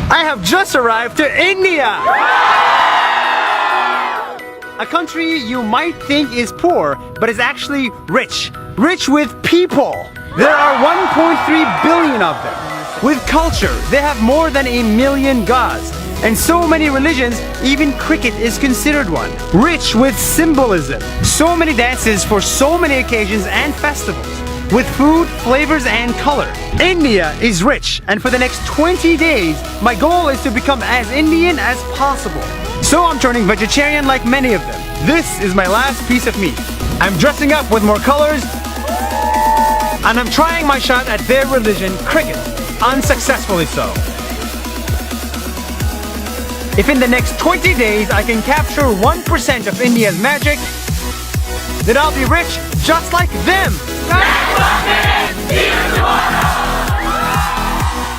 I have just arrived to India! A country you might think is poor, but is actually rich. Rich with people! There are 1.3 billion of them. With culture, they have more than 1 million gods. And so many religions, even cricket is considered one. Rich with symbolism. So many dances for so many occasions and festivals. With food, flavors, and color. India is rich, and for the next 20 days, my goal is to become as Indian as possible. So I'm turning vegetarian like many of them. This is my last piece of meat. I'm dressing up with more colors, and I'm trying my shot at their religion, cricket, unsuccessfully so. If in the next 20 days I can capture 1% of India's magic, then I'll be rich just like them!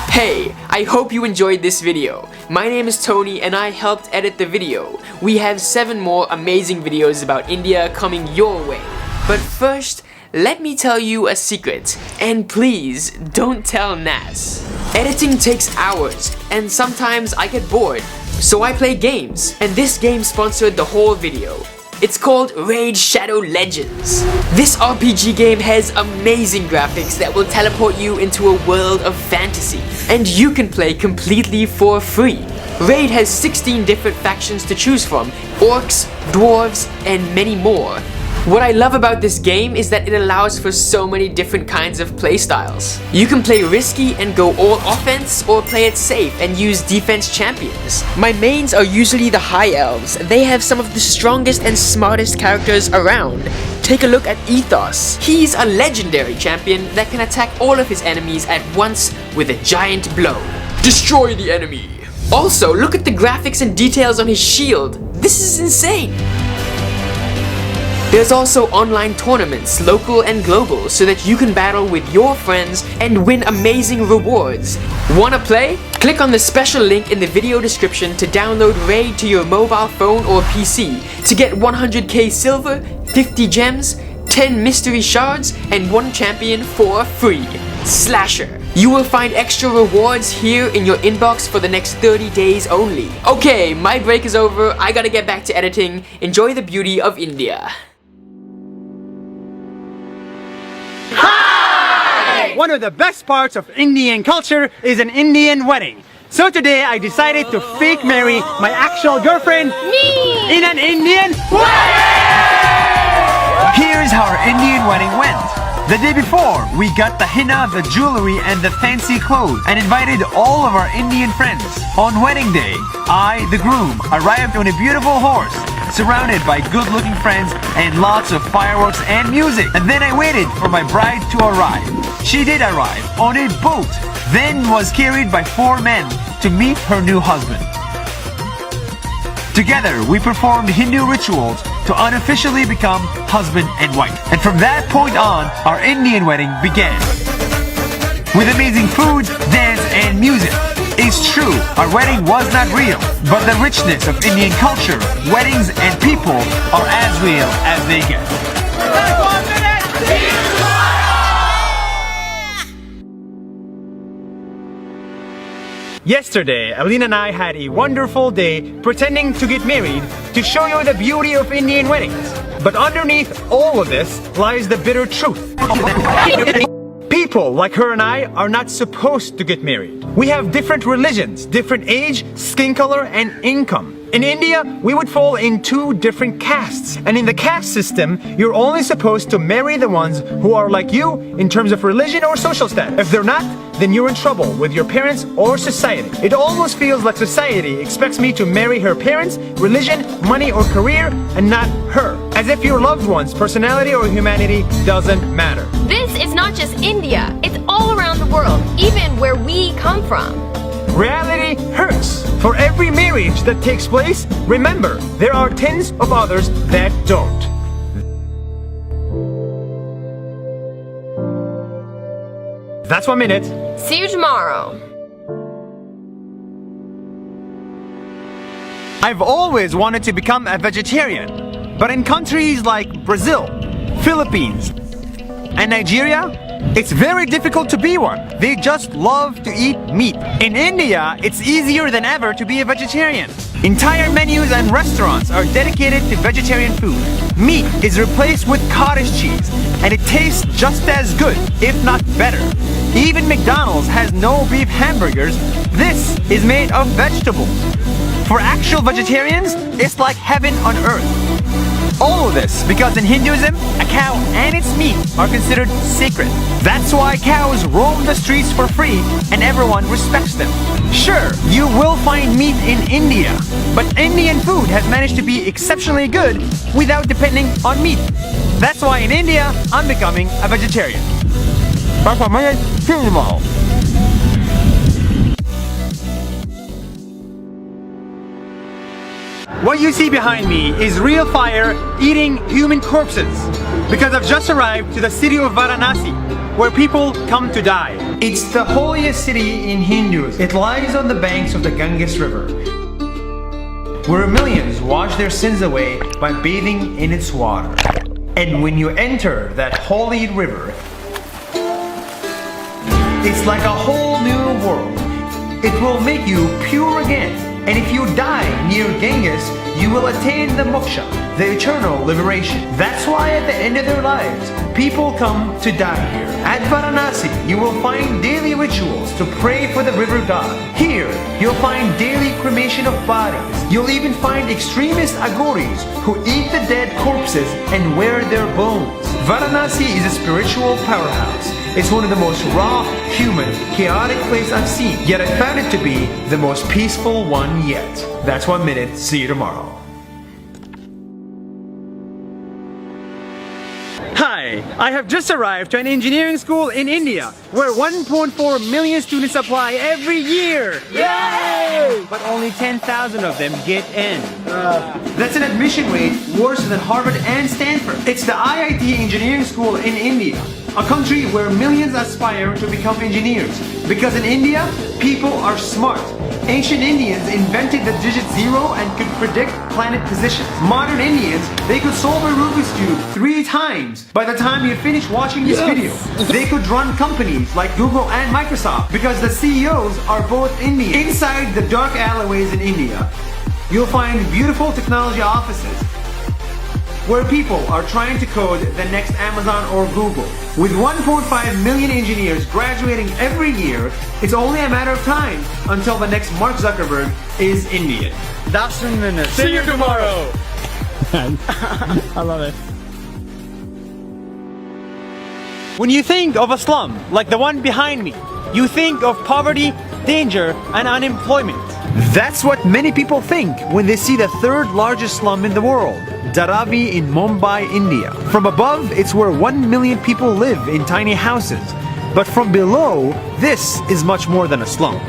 Hey, I hope you enjoyed this video. My name is Tony and I helped edit the video. We have 7 more amazing videos about India coming your way. But first, let me tell you a secret. And please, don't tell Nas. Editing takes hours, and sometimes I get bored. So I play games, and this game sponsored the whole video. It's called Raid Shadow Legends. This RPG game has amazing graphics that will teleport you into a world of fantasy, and you can play completely for free. Raid has 16 different factions to choose from, orcs, dwarves, and many more. What I love about this game is that it allows for so many different kinds of playstyles. You can play risky and go all offense, or play it safe and use defense champions. My mains are usually the High Elves. They have some of the strongest and smartest characters around. Take a look at Ethos. He's a legendary champion that can attack all of his enemies at once with a giant blow. Destroy the enemy! Also, look at the graphics and details on his shield. This is insane! There's also online tournaments, local and global, so that you can battle with your friends and win amazing rewards. Wanna play? Click on the special link in the video description to download Raid to your mobile phone or PC to get 100k silver, 50 gems, 10 mystery shards, and 1 champion for free. Slasher. You will find extra rewards here in your inbox for the next 30 days only. Okay, my break is over. I gotta get back to editing. Enjoy the beauty of India. One of the best parts of Indian culture is an Indian wedding. So today I decided to fake marry my actual girlfriend Me! in an Indian wedding! Here's how our Indian wedding went. The day before, we got the henna, the jewelry, and the fancy clothes and invited all of our Indian friends. On wedding day, I, the groom, arrived on a beautiful horse, surrounded by good-looking friends and lots of fireworks and music. And then I waited for my bride to arrive. She did arrive on a boat, then was carried by 4 men to meet her new husband. Together, we performed Hindu rituals to unofficially become husband and wife. And from that point on, our Indian wedding began. With amazing food, dance, and music. It's true, our wedding was not real, but the richness of Indian culture, weddings, and people are as real as they get. Yesterday, Alina and I had a wonderful day pretending to get married to show you the beauty of Indian weddings. But underneath all of this lies the bitter truth. People like her and I are not supposed to get married. We have different religions, different age, skin color, and income. In India, we would fall in 2 different castes. And in the caste system, you're only supposed to marry the ones who are like you in terms of religion or social status. If they're not, then you're in trouble with your parents or society. It almost feels like society expects me to marry her parents, religion, money, or career, and not her. As if your loved one's personality or humanity doesn't matter. This is not just India, it's all around the world, even where we come from. Reality hurts. For every marriage that takes place, remember, there are tens of others that don't. That's 1 minute. See you tomorrow. I've always wanted to become a vegetarian, but in countries like Brazil, Philippines, and Nigeria, It's very difficult to be one. They just love to eat meat. In India, it's easier than ever to be a vegetarian. Entire menus and restaurants are dedicated to vegetarian food. Meat is replaced with cottage cheese, and it tastes just as good, if not better. Even McDonald's has no beef hamburgers. This is made of vegetables. For actual vegetarians, it's like heaven on earth. All of this because in Hinduism, a cow and its meat are considered sacred. That's why cows roam the streets for free and everyone respects them. Sure, you will find meat in India, but Indian food has managed to be exceptionally good without depending on meat. That's why in India, I'm becoming a vegetarian. See you tomorrow. What you see behind me is real fire eating human corpses because I've just arrived to the city of Varanasi where people come to die. It's the holiest city in Hinduism. It lies on the banks of the Ganges River where millions wash their sins away by bathing in its water. And when you enter that holy river, it's like a whole new world. It will make you pure again. And if you die near Ganges, you will attain the moksha, the eternal liberation. That's why at the end of their lives, people come to die here. At Varanasi, you will find daily rituals to pray for the river god. Here, you'll find daily cremation of bodies. You'll even find extremist agoris who eat the dead corpses and wear their bones. Varanasi is a spiritual powerhouse. It's one of the most raw, human, chaotic places I've seen, yet I found it to be the most peaceful one yet. That's 1 minute. See you tomorrow. Hi, I have just arrived to an engineering school in India where 1.4 million students apply every year. Yay! But only 10,000 of them get in. That's an admission rate worse than Harvard and Stanford. It's the IIT engineering school in India, a country where millions aspire to become engineers. Because in India, people are smart. Ancient Indians invented the digit 0 and could predict planet positions. Modern Indians, they could solve a Rubik's Cube 3 times by the time you finish watching this video. They could run companies like Google and Microsoft because the CEOs are both Indian. Inside the dark alleyways in India, you'll find beautiful technology offices where people are trying to code the next Amazon or Google. With 1.5 million engineers graduating every year, it's only a matter of time until the next Mark Zuckerberg is Indian. That's 1 minute. See you tomorrow! I love it. When you think of a slum, like the one behind me, you think of poverty, danger, and unemployment. That's what many people think when they see the third largest slum in the world, Dharavi in Mumbai, India. From above, it's where 1 million people live in tiny houses. But from below, this is much more than a slum.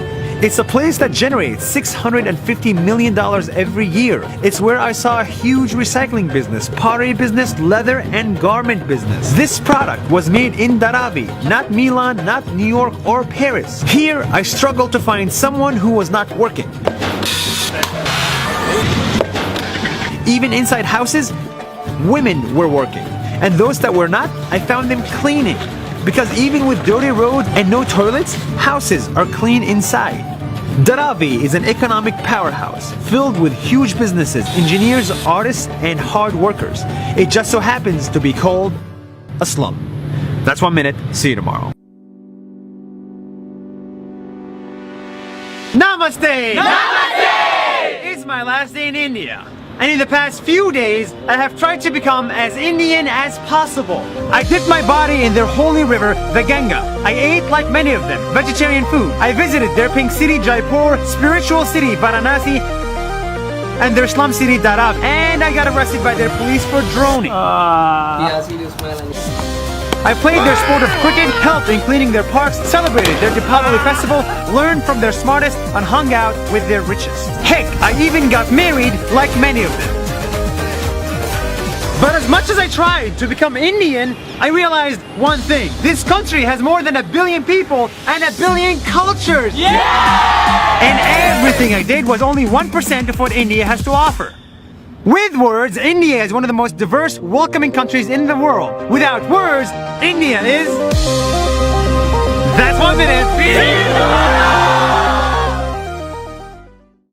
It's a place that generates $650 million every year. It's where I saw a huge recycling business, pottery business, leather, and garment business. This product was made in Dharavi, not Milan, not New York or Paris. Here, I struggled to find someone who was not working. Even inside houses, women were working. And those that were not, I found them cleaning. Because even with dirty roads and no toilets, houses are clean inside. Dharavi is an economic powerhouse filled with huge businesses, engineers, artists, and hard workers. It just so happens to be called a slum. That's 1 minute. See you tomorrow. Namaste! Namaste! It's my last day in India. And in the past few days, I have tried to become as Indian as possible. I dipped my body in their holy river, the Ganga. I ate, like many of them, vegetarian food. I visited their pink city, Jaipur, spiritual city, Varanasi, and their slum city, Dharavi. And I got arrested by their police for droning. I played their sport of cricket, helped in cleaning their parks, celebrated their Deepavali festival, learned from their smartest, and hung out with their richest. Heck, I even got married like many of them. But as much as I tried to become Indian, I realized one thing. This country has more than 1 billion people and 1 billion cultures. Yeah! And everything I did was only 1% of what India has to offer. With words, India is one of the most diverse, welcoming countries in the world. Without words, India is... That's 1 minute.